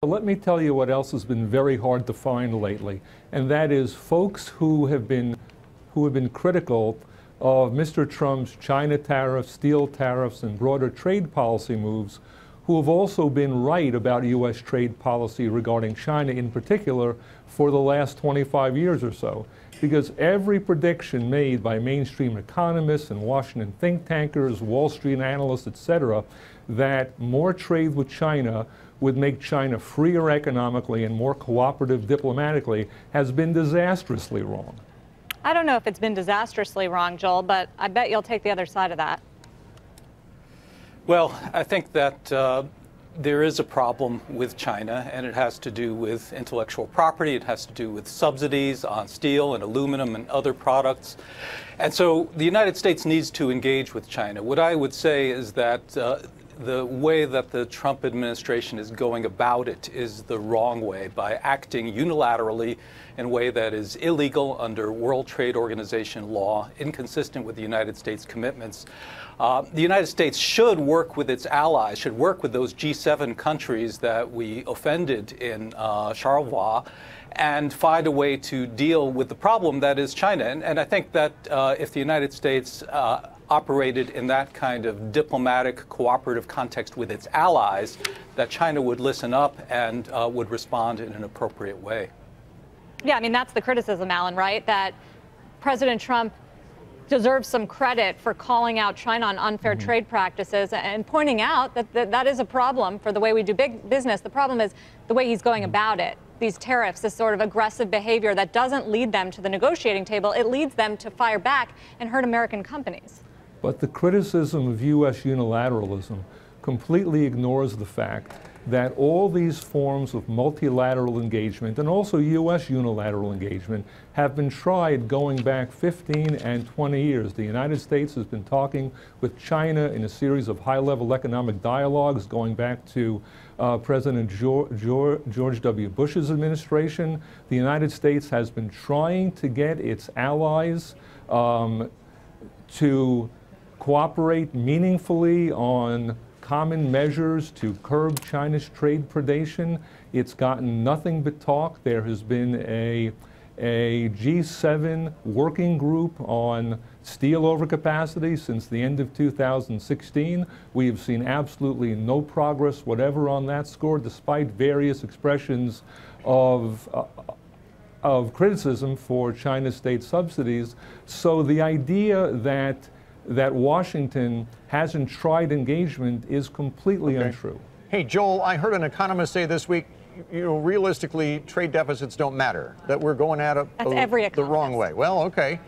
Let me tell you what else has been very hard to find lately, and that is folks who have been critical of Mr. Trump's China tariffs, steel tariffs, and broader trade policy moves, who have also been right about U.S. trade policy regarding China in particular for the last 25 years or so. Because every prediction made by mainstream economists and Washington think tankers, Wall Street analysts, etc., that more trade with China would make China freer economically and more cooperative diplomatically has been disastrously wrong. I don't know if it's been disastrously wrong, Joel, but I bet you'll take the other side of that. Well, I think that there is a problem with China, and it has to do with intellectual property. It has to do with subsidies on steel and aluminum and other products. And so the United States needs to engage with China. What I would say is that the way that the Trump administration is going about it is the wrong way, by acting unilaterally in a way that is illegal under World Trade Organization law, inconsistent with the United States commitments. The United States should work with its allies, should work with those G7 countries that we offended in Charleroi, and find a way to deal with the problem that is China. And I think that if the United States operated in that kind of diplomatic, cooperative context with its allies, that China would listen up and would respond in an appropriate way. Yeah, I mean, that's the criticism, Alan, right? That President Trump deserves some credit for calling out China on unfair trade practices and pointing out that that is a problem for the way we do big business. The problem is the way he's going about it. These tariffs, this sort of aggressive behavior that doesn't lead them to the negotiating table, it leads them to fire back and hurt American companies. But the criticism of U.S. unilateralism completely ignores the fact that all these forms of multilateral engagement and also U.S. unilateral engagement have been tried going back 15 and 20 years. The United States has been talking with China in a series of high-level economic dialogues going back to President George W. Bush's administration. The United States has been trying to get its allies to cooperate meaningfully on common measures to curb China's trade predation. It's gotten nothing but talk. There has been a G7 working group on steel overcapacity since the end of 2016. We have seen absolutely no progress whatever on that score, despite various expressions of criticism for China's state subsidies. So the idea that Washington hasn't tried engagement is completely untrue. Hey, Joel, I heard an economist say this week, realistically, trade deficits don't matter, that we're going at it the wrong way. Well, okay.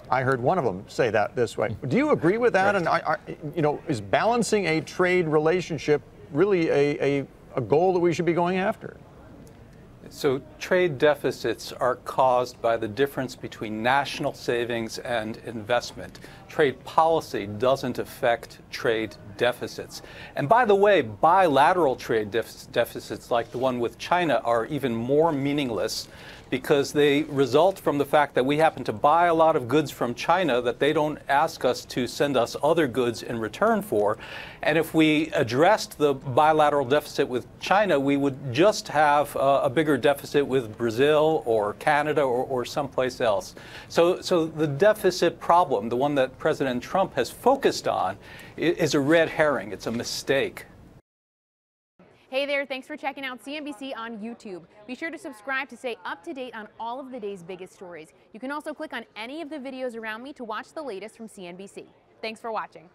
I heard one of them say that this way. Do you agree with that? Right. And is balancing a trade relationship really a goal that we should be going after? So trade deficits are caused by the difference between national savings and investment. Trade policy doesn't affect trade deficits. And by the way, bilateral trade deficits like the one with China are even more meaningless because they result from the fact that we happen to buy a lot of goods from China that they don't ask us to send us other goods in return for. And if we addressed the bilateral deficit with China, we would just have a bigger deficit with Brazil or Canada or someplace else. So the deficit problem, the one that President Trump has focused on, is a red herring. It's a mistake. Hey there, thanks for checking out CNBC on YouTube. Be sure to subscribe to stay up to date on all of the day's biggest stories. You can also click on any of the videos around me to watch the latest from CNBC. Thanks for watching.